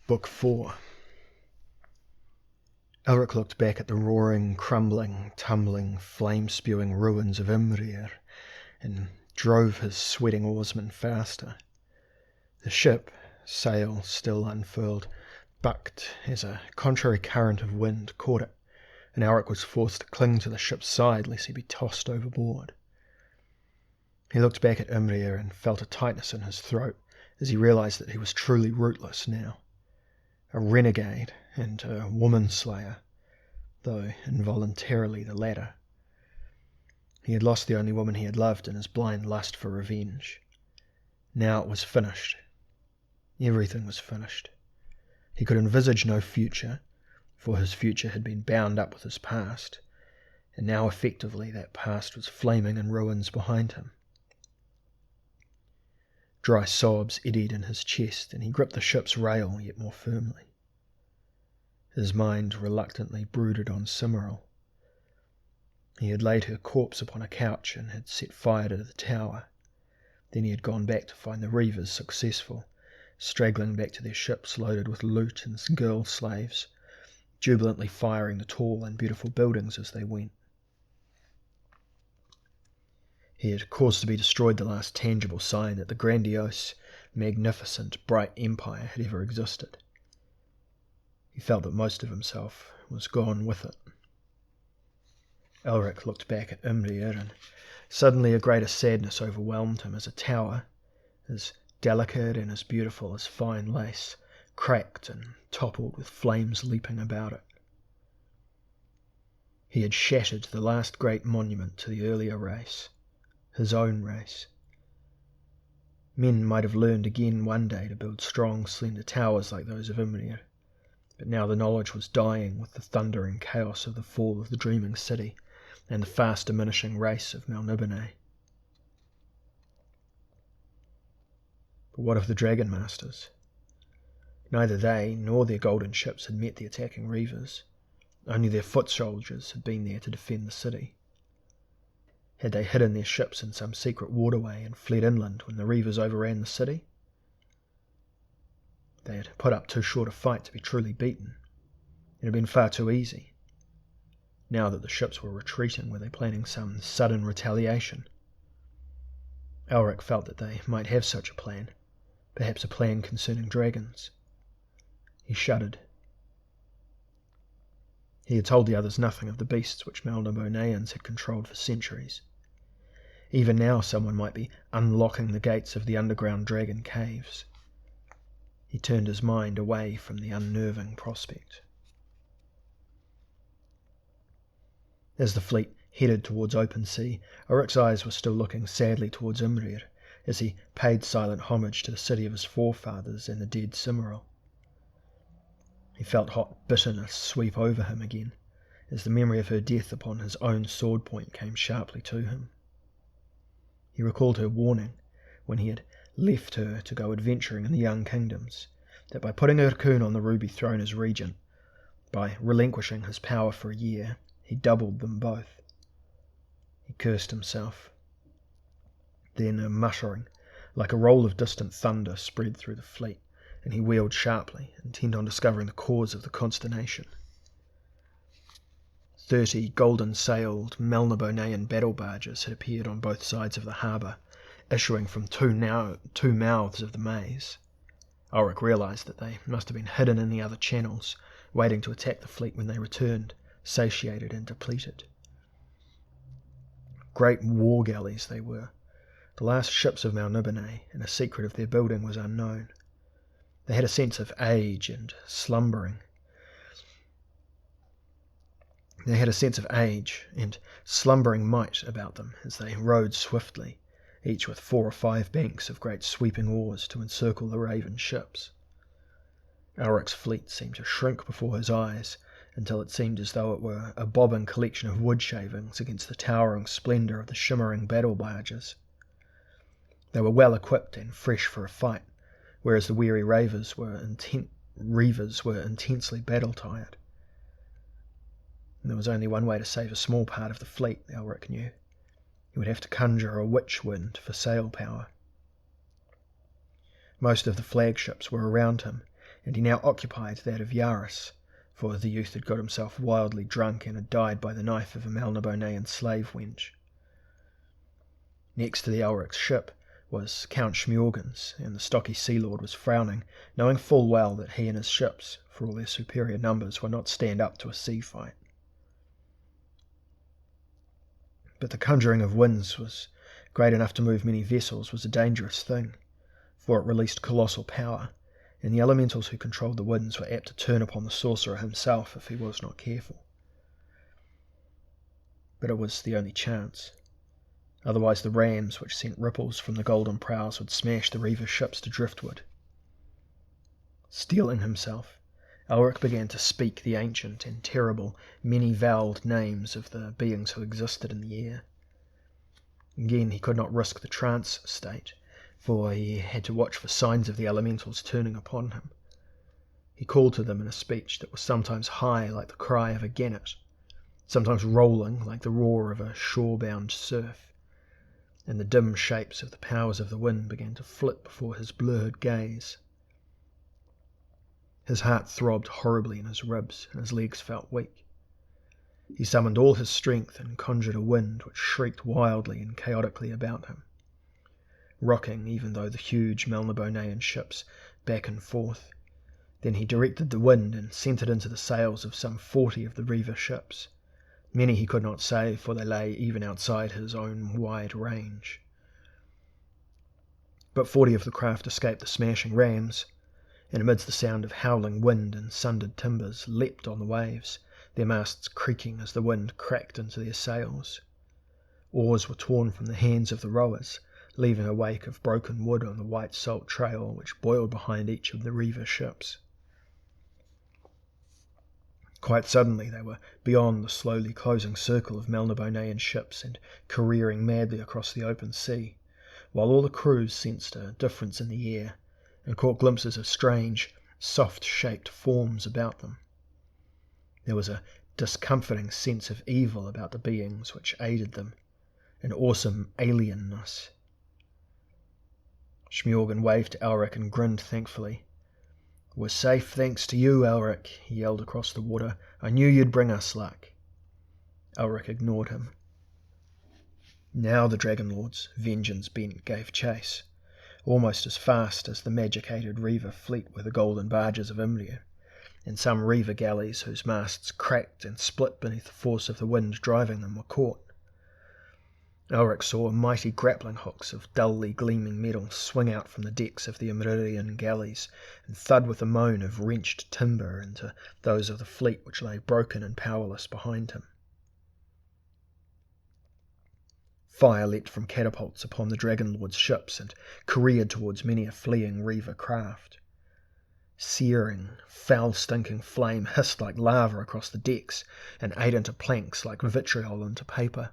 Book 4. Elric looked back at the roaring, crumbling, tumbling, flame-spewing ruins of Imrir and drove his sweating oarsmen faster. The ship, sail still unfurled, bucked as a contrary current of wind caught it, and Elric was forced to cling to the ship's side lest he be tossed overboard. He looked back at Imrir and felt a tightness in his throat as he realized that he was truly rootless now. A renegade and a woman-slayer, though involuntarily the latter. He had lost the only woman he had loved in his blind lust for revenge. Now it was finished. Everything was finished. He could envisage no future, for his future had been bound up with his past, and now effectively that past was flaming in ruins behind him. Dry sobs eddied in his chest, and he gripped the ship's rail yet more firmly. His mind reluctantly brooded on Cimmeral. He had laid her corpse upon a couch and had set fire to the tower. Then he had gone back to find the Reavers successful, straggling back to their ships loaded with loot and girl slaves, jubilantly firing the tall and beautiful buildings as they went. He had caused to be destroyed the last tangible sign that the grandiose, magnificent, bright empire had ever existed. He felt that most of himself was gone with it. Elric looked back at Imrir, and suddenly a greater sadness overwhelmed him as a tower, as delicate and as beautiful as fine lace, cracked and toppled with flames leaping about it. He had shattered the last great monument to the earlier race, his own race. Men might have learned again one day to build strong, slender towers like those of Imrir, but now the knowledge was dying with the thunder and chaos of the fall of the dreaming city and the fast diminishing race of Melniboné. But what of the Dragon Masters? Neither they nor their golden ships had met the attacking Reavers. Only their foot soldiers had been there to defend the city. Had they hidden their ships in some secret waterway and fled inland when the Reavers overran the city? They had put up too short a fight to be truly beaten. It had been far too easy. Now that the ships were retreating, were they planning some sudden retaliation? Elric felt that they might have such a plan, perhaps a plan concerning dragons. He shuddered. He had told the others nothing of the beasts which Melnibonéans had controlled for centuries. Even now someone might be unlocking the gates of the underground dragon caves. He turned his mind away from the unnerving prospect. As the fleet headed towards open sea, Elric's eyes were still looking sadly towards Imrir, as he paid silent homage to the city of his forefathers and the dead Cimmeral. He felt hot bitterness sweep over him again, as the memory of her death upon his own sword point came sharply to him. He recalled her warning, when he had left her to go adventuring in the young kingdoms, that by putting Urkun on the ruby throne as regent, by relinquishing his power for a year, he doubled them both. He cursed himself. Then a muttering, like a roll of distant thunder, spread through the fleet, and he wheeled sharply, intent on discovering the cause of the consternation. 30 golden-sailed Melnibonéan battle barges had appeared on both sides of the harbour, issuing from two mouths of the maze. Elric realised that they must have been hidden in the other channels, waiting to attack the fleet when they returned, satiated and depleted. Great war galleys they were, the last ships of Melniboné, and the secret of their building was unknown. They had a sense of age and slumbering. Might about them as they rowed swiftly, each with 4 or 5 banks of great sweeping oars to encircle the raven ships. Elric's fleet seemed to shrink before his eyes, until it seemed as though it were a bobbing collection of wood shavings against the towering splendour of the shimmering battle barges. They were well equipped and fresh for a fight, whereas the weary Reavers were intensely battle-tired. There was only one way to save a small part of the fleet, Elric knew. He would have to conjure a witchwind for sail power. Most of the flagships were around him, and he now occupied that of Yaris, for the youth had got himself wildly drunk and had died by the knife of a Melnibonean slave wench. Next to the Elric's ship was Count Schmjorgen's, and the stocky sea lord was frowning, knowing full well that he and his ships, for all their superior numbers, would not stand up to a sea fight. But the conjuring of winds was great enough to move many vessels was a dangerous thing, for it released colossal power, and the elementals who controlled the winds were apt to turn upon the sorcerer himself if he was not careful. But it was the only chance. Otherwise the rams which sent ripples from the golden prows would smash the reaver ships to driftwood. Steeling himself, Elric began to speak the ancient and terrible, many-vowelled names of the beings who existed in the air. Again he could not risk the trance state, for he had to watch for signs of the elementals turning upon him. He called to them in a speech that was sometimes high like the cry of a gannet, sometimes rolling like the roar of a shore-bound surf, and the dim shapes of the powers of the wind began to flit before his blurred gaze. His heart throbbed horribly in his ribs, and his legs felt weak. He summoned all his strength and conjured a wind which shrieked wildly and chaotically about him, rocking even though the huge Melnibonean ships back and forth. Then he directed the wind and sent it into the sails of some 40 of the reaver ships. Many he could not save, for they lay even outside his own wide range. But 40 of the craft escaped the smashing rams, and amidst the sound of howling wind and sundered timbers leapt on the waves, their masts creaking as the wind cracked into their sails. Oars were torn from the hands of the rowers, leaving a wake of broken wood on the white salt trail which boiled behind each of the reaver ships. Quite suddenly they were beyond the slowly closing circle of Melnibonean ships and careering madly across the open sea, while all the crews sensed a difference in the air and caught glimpses of strange, soft-shaped forms about them. There was a discomforting sense of evil about the beings which aided them, an awesome alienness. Schmjorgen waved to Elric and grinned thankfully. "We're safe thanks to you, Elric," he yelled across the water. "I knew you'd bring us luck." Elric ignored him. Now the Dragon Lords, vengeance bent, gave chase, almost as fast as the magic-aided reaver fleet with the golden barges of Imrir, and some reaver galleys whose masts cracked and split beneath the force of the wind driving them were caught. Elric saw mighty grappling hooks of dully gleaming metal swing out from the decks of the Imririan galleys and thud with a moan of wrenched timber into those of the fleet which lay broken and powerless behind him. Fire leapt from catapults upon the Dragon Lord's ships and careered towards many a fleeing reaver craft. Searing, foul-stinking flame hissed like lava across the decks and ate into planks like vitriol into paper.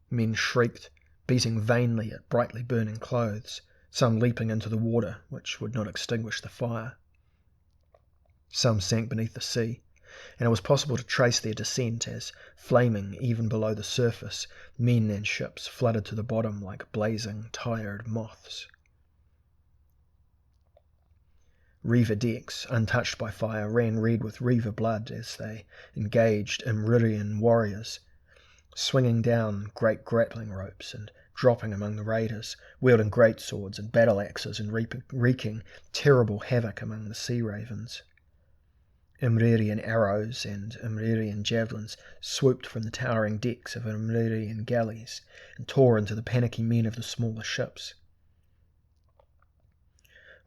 Men shrieked, beating vainly at brightly burning clothes, some leaping into the water, which would not extinguish the fire. Some sank beneath the sea, and it was possible to trace their descent as, flaming even below the surface, men and ships flooded to the bottom like blazing, tired moths. Reaver decks, untouched by fire, ran red with reaver blood as they engaged Imririan warriors, swinging down great grappling ropes and dropping among the raiders, wielding great swords and battle axes and wreaking terrible havoc among the sea ravens. Imririan arrows and Imririan javelins swooped from the towering decks of Imririan galleys and tore into the panicky men of the smaller ships.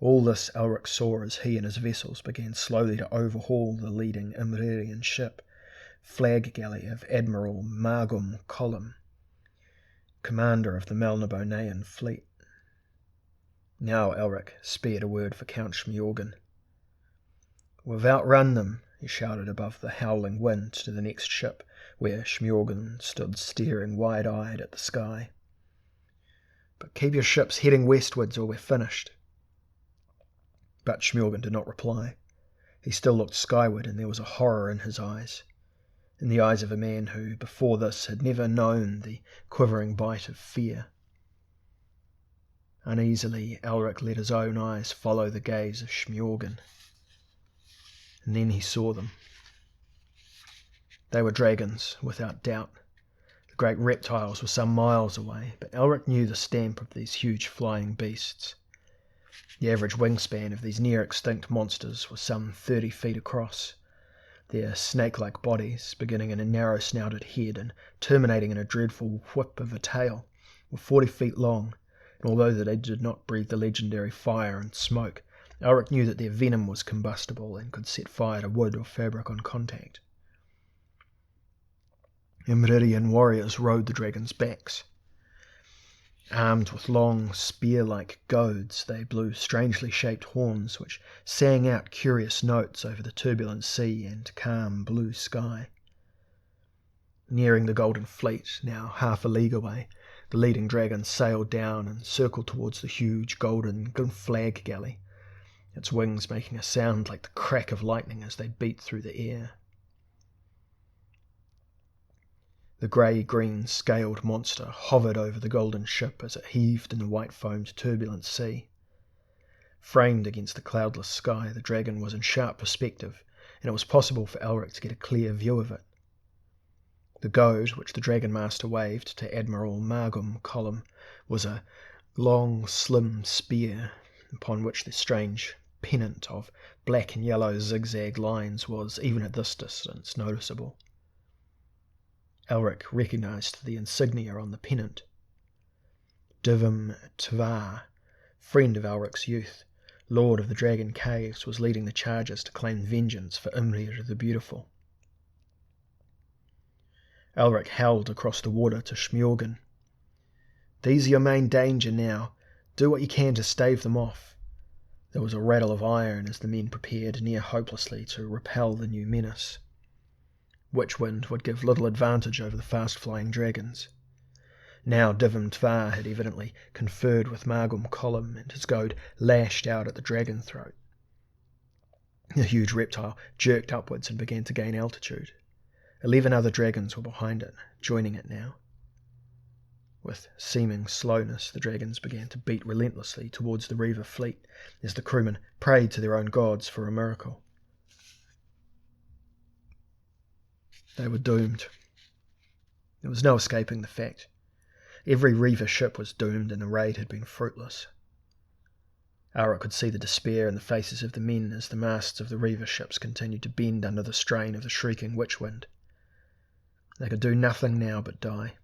All this Elric saw as he and his vessels began slowly to overhaul the leading Imririan ship, flag galley of Admiral Margum Colum, commander of the Melnibonean fleet. Now Elric spared a word for Count Schmjorgen. "We've outrun them," he shouted above the howling wind to the next ship, where Schmjorgen stood staring wide-eyed at the sky. "But keep your ships heading westwards or we're finished." But Schmjorgen did not reply. He still looked skyward, and there was a horror in his eyes, in the eyes of a man who, before this, had never known the quivering bite of fear. Uneasily, Elric let his own eyes follow the gaze of Smjorgen. And then he saw them. They were dragons, without doubt. The great reptiles were some miles away, but Elric knew the stamp of these huge flying beasts. The average wingspan of these near-extinct monsters was some 30 feet across, their snake-like bodies, beginning in a narrow-snouted head and terminating in a dreadful whip of a tail, were 40 feet long, and although they did not breathe the legendary fire and smoke, Elric knew that their venom was combustible and could set fire to wood or fabric on contact. Imririan warriors rode the dragons' backs. Armed with long, spear-like goads, they blew strangely shaped horns which sang out curious notes over the turbulent sea and calm blue sky. Nearing the Golden Fleet, now half a league away, the leading dragons sailed down and circled towards the huge golden flag galley, its wings making a sound like the crack of lightning as they beat through the air. The grey-green scaled monster hovered over the golden ship as it heaved in the white-foamed turbulent sea. Framed against the cloudless sky, the dragon was in sharp perspective, and it was possible for Elric to get a clear view of it. The goad, which the Dragon Master waved to Admiral Margum Column, was a long, slim spear, upon which the strange pennant of black and yellow zigzag lines was, even at this distance, noticeable. Elric recognised the insignia on the pennant. Divim Tvar, friend of Elric's youth, lord of the Dragon Caves, was leading the charges to claim vengeance for Imrir the Beautiful. Elric howled across the water to Smjorgen. "These are your main danger now. Do what you can to stave them off." There was a rattle of iron as the men prepared near hopelessly to repel the new menace. Witchwind would give little advantage over the fast-flying dragons. Now Divim Tvar had evidently conferred with Margum Column, and his goad lashed out at the dragon throat. The huge reptile jerked upwards and began to gain altitude. 11 other dragons were behind it, joining it now. With seeming slowness, the dragons began to beat relentlessly towards the Reaver fleet as the crewmen prayed to their own gods for a miracle. They were doomed. There was no escaping the fact. Every Reaver ship was doomed and the raid had been fruitless. Elric could see the despair in the faces of the men as the masts of the Reaver ships continued to bend under the strain of the shrieking witchwind. They could do nothing now but die.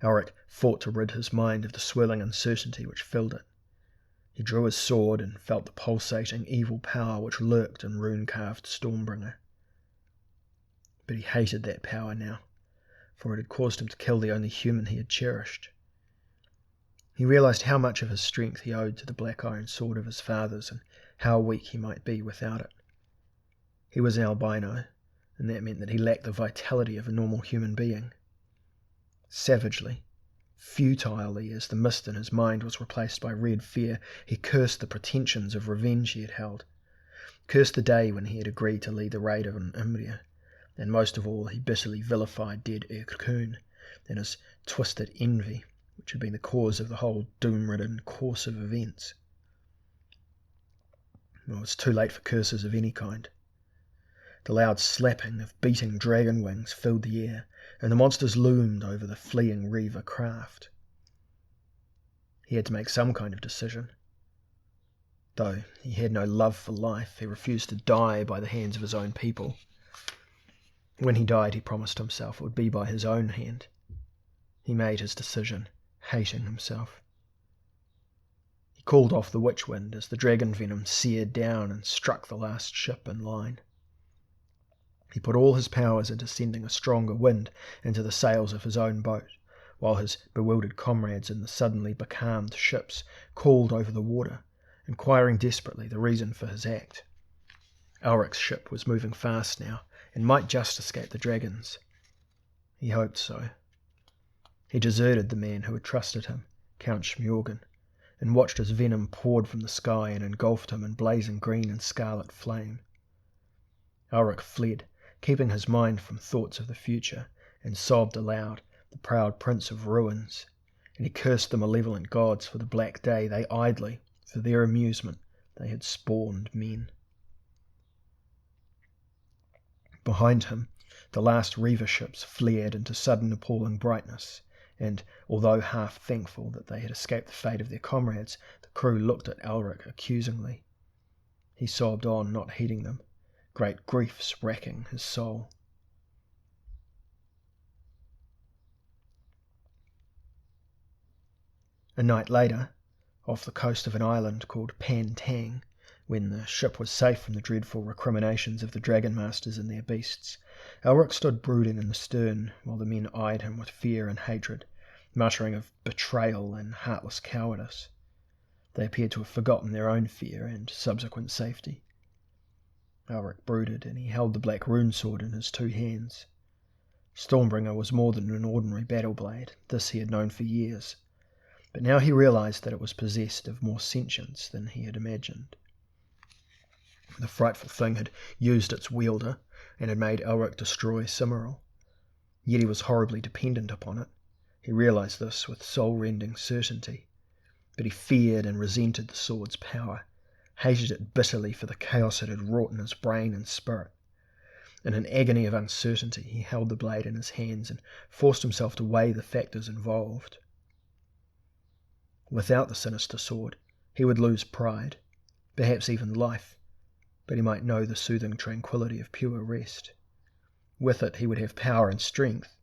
Elric fought to rid his mind of the swirling uncertainty which filled it. He drew his sword and felt the pulsating evil power which lurked in rune-carved Stormbringer. But he hated that power now, for it had caused him to kill the only human he had cherished. He realised how much of his strength he owed to the black iron sword of his fathers, and how weak he might be without it. He was an albino, and that meant that he lacked the vitality of a normal human being. Savagely, futilely, as the mist in his mind was replaced by red fear, he cursed the pretensions of revenge he had held, cursed the day when he had agreed to lead the raid on Imrir, and most of all he bitterly vilified dead Erkun and his twisted envy, which had been the cause of the whole doom-ridden course of events. It was too late for curses of any kind. The loud slapping of beating dragon wings filled the air, and the monsters loomed over the fleeing Reaver craft. He had to make some kind of decision. Though he had no love for life, he refused to die by the hands of his own people. When he died, he promised himself it would be by his own hand. He made his decision, hating himself. He called off the witchwind as the dragon venom seared down and struck the last ship in line. He put all his powers into sending a stronger wind into the sails of his own boat, while his bewildered comrades in the suddenly becalmed ships called over the water, inquiring desperately the reason for his act. Elric's ship was moving fast now, and might just escape the dragons. He hoped so. He deserted the man who had trusted him, Count Smjorgen, and watched as venom poured from the sky and engulfed him in blazing green and scarlet flame. Elric fled, keeping his mind from thoughts of the future, and sobbed aloud, the proud prince of ruins, and he cursed the malevolent gods for the black day they idly, for their amusement, they had spawned men. Behind him, the last Reaver ships flared into sudden appalling brightness, and although half thankful that they had escaped the fate of their comrades, the crew looked at Elric accusingly. He sobbed on, not heeding them, great griefs racking his soul. A night later, off the coast of an island called Pan Tang, when the ship was safe from the dreadful recriminations of the dragon masters and their beasts, Elric stood brooding in the stern while the men eyed him with fear and hatred, muttering of betrayal and heartless cowardice. They appeared to have forgotten their own fear and subsequent safety. Elric brooded, and he held the black rune sword in his two hands. Stormbringer was more than an ordinary battle blade, this he had known for years, but now he realized that it was possessed of more sentience than he had imagined. The frightful thing had used its wielder, and had made Elric destroy Cimmeral. Yet he was horribly dependent upon it. He realized this with soul-rending certainty, but he feared and resented the sword's power, hated it bitterly for the chaos it had wrought in his brain and spirit. In an agony of uncertainty, he held the blade in his hands and forced himself to weigh the factors involved. Without the sinister sword, he would lose pride, perhaps even life, but he might know the soothing tranquility of pure rest. With it he would have power and strength,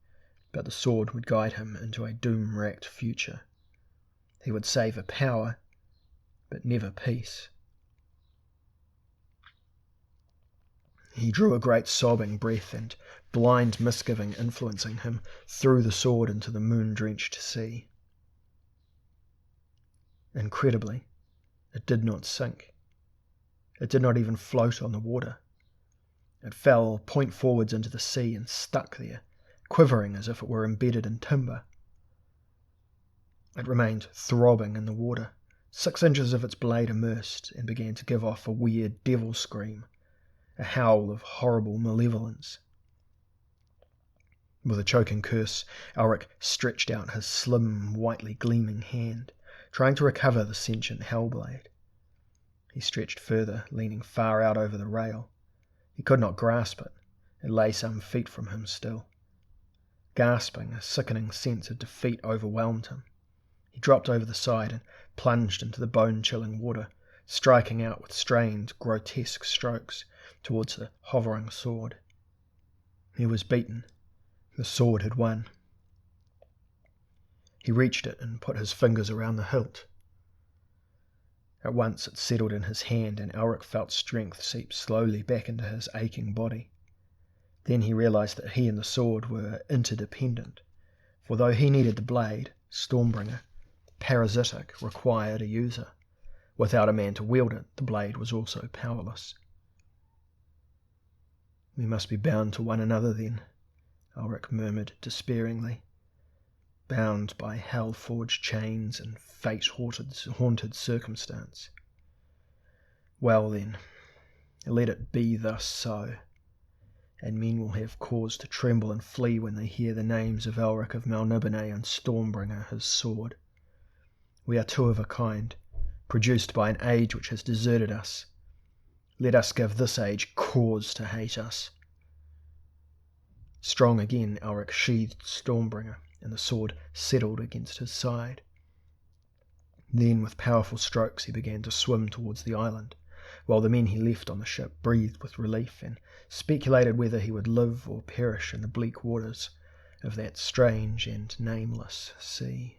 but the sword would guide him into a doom-racked future. He would savour power, but never peace. He drew a great sobbing breath, and blind misgiving influencing him, threw the sword into the moon-drenched sea. Incredibly, it did not sink. It did not even float on the water. It fell point forwards into the sea and stuck there, quivering as if it were embedded in timber. It remained throbbing in the water, 6 inches of its blade immersed, and began to give off a weird devil scream, a howl of horrible malevolence. With a choking curse, Elric stretched out his slim, whitely gleaming hand, trying to recover the sentient hellblade. He stretched further, leaning far out over the rail. He could not grasp it. It lay some feet from him still. Gasping, a sickening sense of defeat overwhelmed him. He dropped over the side and plunged into the bone-chilling water, striking out with strained, grotesque strokes towards the hovering sword. He was beaten. The sword had won. He reached it and put his fingers around the hilt. At once it settled in his hand, and Elric felt strength seep slowly back into his aching body. Then he realized that he and the sword were interdependent, for though he needed the blade, Stormbringer, parasitic, required a user. Without a man to wield it, the blade was also powerless. "We must be bound to one another then," Elric murmured despairingly. "Bound by hell-forged chains and fate-haunted circumstance. Well then, let it be thus so, and men will have cause to tremble and flee when they hear the names of Elric of Melniboné and Stormbringer, his sword. We are two of a kind, produced by an age which has deserted us. Let us give this age cause to hate us." Strong again, Elric sheathed Stormbringer, and the sword settled against his side. Then, with powerful strokes, he began to swim towards the island, while the men he left on the ship breathed with relief and speculated whether he would live or perish in the bleak waters of that strange and nameless sea.